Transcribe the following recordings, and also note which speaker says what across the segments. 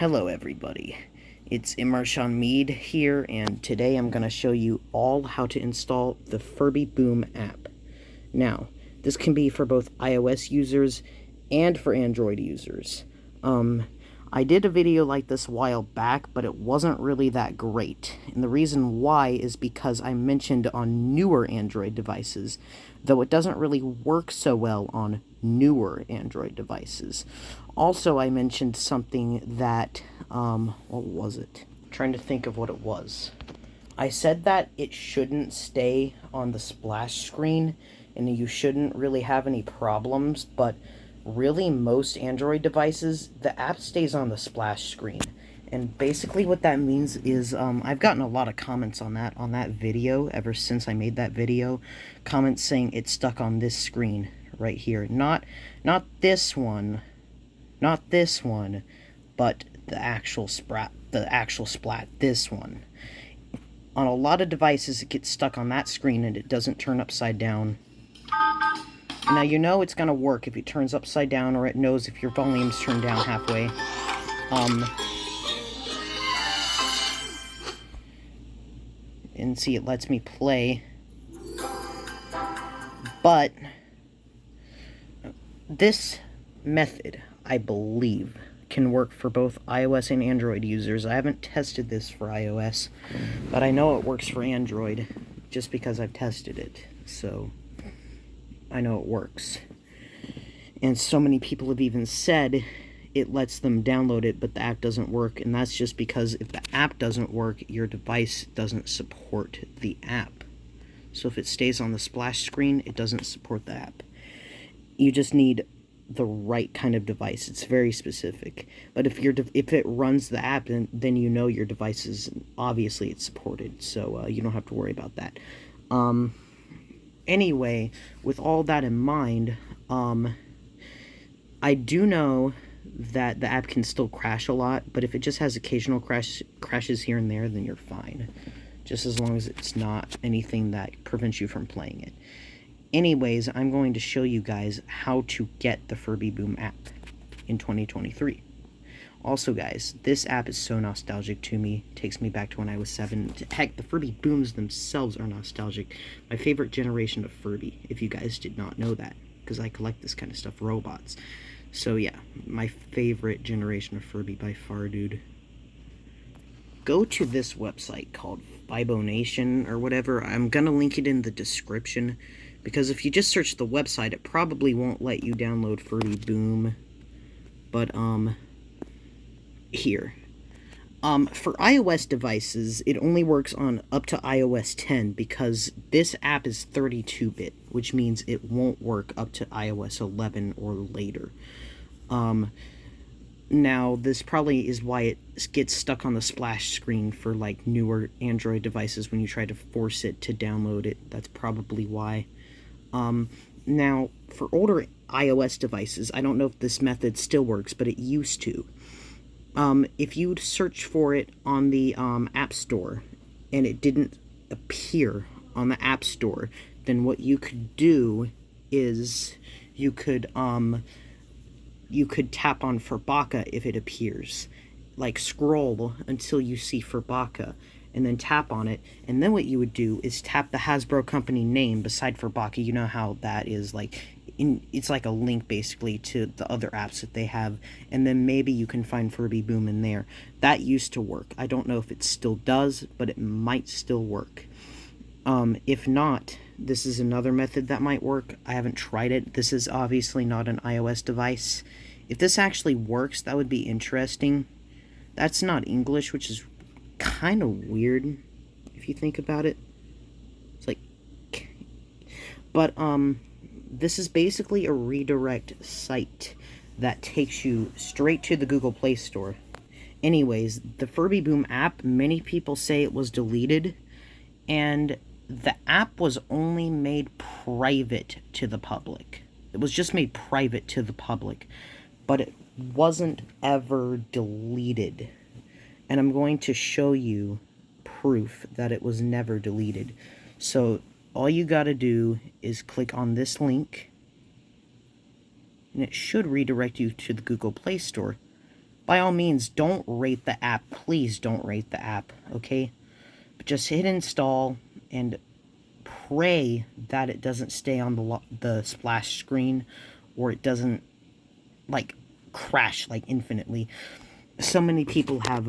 Speaker 1: Hello everybody, it's Immershan Mead here, and today I'm going to show you all how to install the Furby Boom app. Now, this can be for both iOS users and for Android users. I did a video like this a while back, but it wasn't really that great. And the reason why is because I mentioned on newer Android devices, though it doesn't really work so well on newer Android devices. Also, I mentioned something that, what was it? I'm trying to think of what it was. I said that it shouldn't stay on the splash screen, and you shouldn't really have any problems, but really most Android devices, the app stays on the splash screen. And basically what that means is, I've gotten a lot of comments on that video ever since I made that video. Comments saying it's stuck on this screen right here. Not this one, but the actual splat, this one. On a lot of devices, it gets stuck on that screen and it doesn't turn upside down. Now, you know it's going to work if it turns upside down, or it knows if your volume's turned down halfway. And see, it lets me play. But this method, I believe, can work for both iOS and Android users. I haven't tested this for iOS, but I know it works for Android just because I've tested it. So I know it works. And so many people have even said it lets them download it, but the app doesn't work. And that's just because if the app doesn't work, your device doesn't support the app. So if it stays on the splash screen, it doesn't support the app. You just need the right kind of device. It's very specific. But if it runs the app, then you know your device is, obviously it's supported. So you don't have to worry about that. Anyway, with all that in mind, I do know that the app can still crash a lot, but if it just has occasional crashes here and there, then you're fine. Just as long as it's not anything that prevents you from playing it. Anyways, I'm going to show you guys how to get the Furby Boom app in 2023. Also, guys, this app is so nostalgic to me. It takes me back to when I was 7. Heck, the Furby Booms themselves are nostalgic. My favorite generation of Furby, if you guys did not know that, because I collect this kind of stuff, robots. So yeah, my favorite generation of Furby by far, dude. Go to this website called Fibonation or whatever. I'm gonna link it in the description, because if you just search the website, it probably won't let you download Furby Boom. But, here. For iOS devices, it only works on up to iOS 10, because this app is 32-bit, which means it won't work up to iOS 11 or later. Now, this probably is why it gets stuck on the splash screen for, like, newer Android devices when you try to force it to download it. That's probably why. Now, for older iOS devices, I don't know if this method still works, but it used to. If you'd search for it on the App Store and it didn't appear on the App Store, then what you could do is you could tap on Furbaka if it appears. Like, scroll until you see Furbaka, and then tap on it, and then what you would do is tap the Hasbro company name beside Furbaka. You know how that is, like, it's like a link basically to the other apps that they have, and then maybe you can find Furby Boom in there. That used to work. I don't know if it still does, but it might still work. If not, this is another method that might work. I haven't tried it. This is obviously not an iOS device. If this actually works, that would be interesting. That's not English, which is kind of weird if you think about it. It's like, but this is basically a redirect site that takes you straight to the Google Play Store. Anyways, the Furby Boom app, many people say it was deleted, and the app was only made private to the public. It was just made private to the public, but it wasn't ever deleted. And I'm going to show you proof that it was never deleted. So all you gotta do is click on this link, and it should redirect you to the Google Play Store. by all means, don't rate the app. Please don't rate the app, okay? But just hit install and pray that it doesn't stay on the splash screen, or it doesn't, like, crash, like, infinitely. So many people have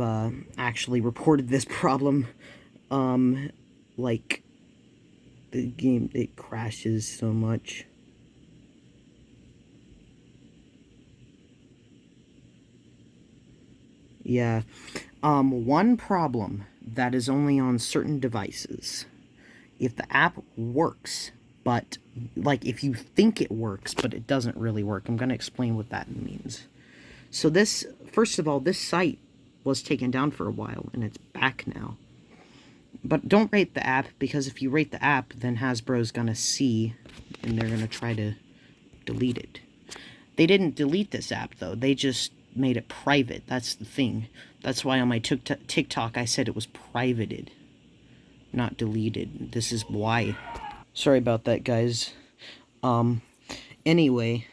Speaker 1: actually reported this problem. Like, the game, it crashes so much. Yeah. One problem that is only on certain devices. If the app works, but, like, if you think it works, but it doesn't really work, I'm going to explain what that means. So this, first of all, this site was taken down for a while, and it's back now. But don't rate the app, because if you rate the app, then Hasbro's going to see, and they're going to try to delete it. They didn't delete this app, though. They just made it private. That's the thing. That's why on my TikTok I said it was privated, not deleted. This is why. Sorry about that, guys. Anyway,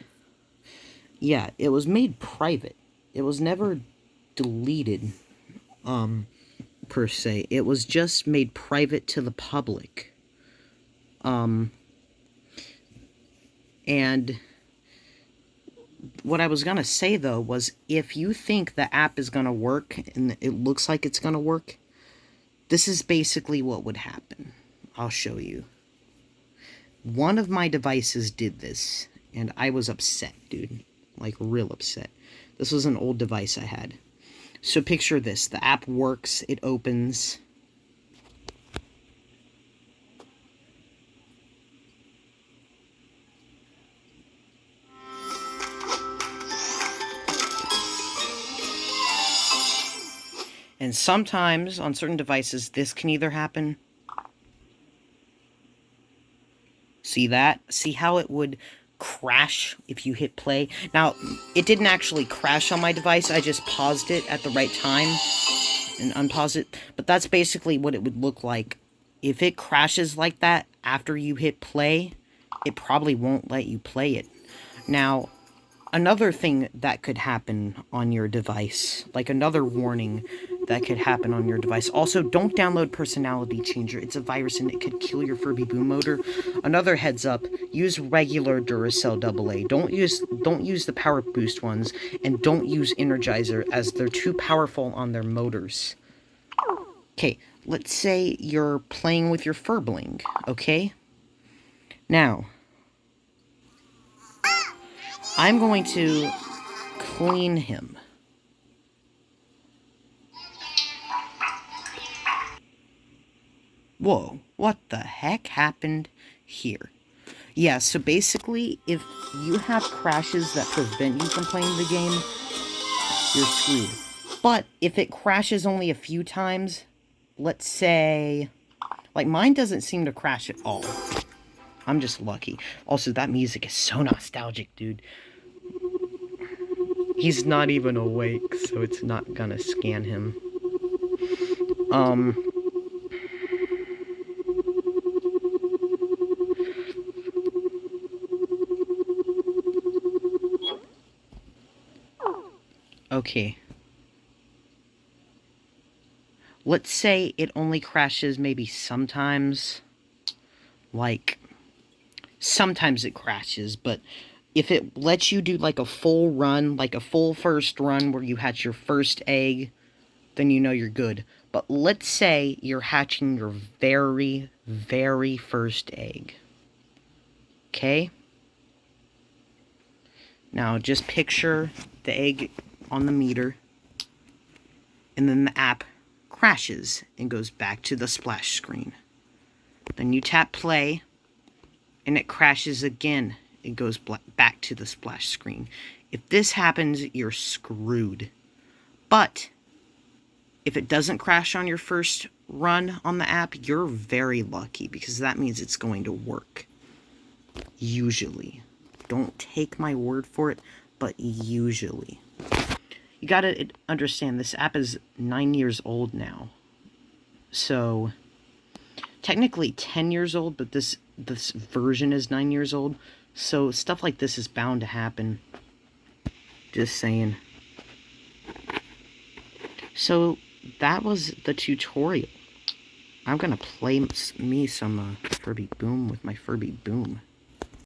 Speaker 1: yeah, it was made private. It was never deleted, per se. It was just made private to the public. And what I was gonna say, though, was if you think the app is gonna work, and it looks like it's gonna work, this is basically what would happen. I'll show you. One of my devices did this, and I was upset, dude. Like, real upset. This was an old device I had. So picture this. The app works. It opens. And sometimes, on certain devices, this can either happen. See that? See how it would crash if you hit play? Now, it didn't actually crash on my device. I just paused it at the right time and unpaused it. But that's basically what it would look like. If it crashes like that after you hit play, it probably won't let you play it. Now, another thing that could happen on your device, like another warning that could happen on your device. Also, don't download Personality Changer. It's a virus and it could kill your Furby boom motor. Another heads up, use regular Duracell AA. Don't use the Power Boost ones, and don't use Energizer, as they're too powerful on their motors. Okay, let's say you're playing with your Furbling, okay? Now, I'm going to clean him. Whoa, what the heck happened here? Yeah, so basically, if you have crashes that prevent you from playing the game, you're screwed. But if it crashes only a few times, let's say, like, mine doesn't seem to crash at all. I'm just lucky. Also, that music is so nostalgic, dude. He's not even awake, so it's not gonna scan him. Okay. Let's say it only crashes maybe sometimes. Like, sometimes it crashes, but if it lets you do like a full run, like a full first run where you hatch your first egg, then you know you're good. But let's say you're hatching your very, very first egg. Okay? Now just picture the egg on the meter, and then the app crashes and goes back to the splash screen. Then you tap play, and it crashes again. It goes back to the splash screen. If this happens, you're screwed. But if it doesn't crash on your first run on the app, you're very lucky, because that means it's going to work. Usually. Don't take my word for it, but usually. You gotta understand, this app is 9 years old now. So, technically 10 years old, but this version is 9 years old. So, stuff like this is bound to happen. Just saying. So that was the tutorial. I'm gonna play me some Furby Boom with my Furby Boom.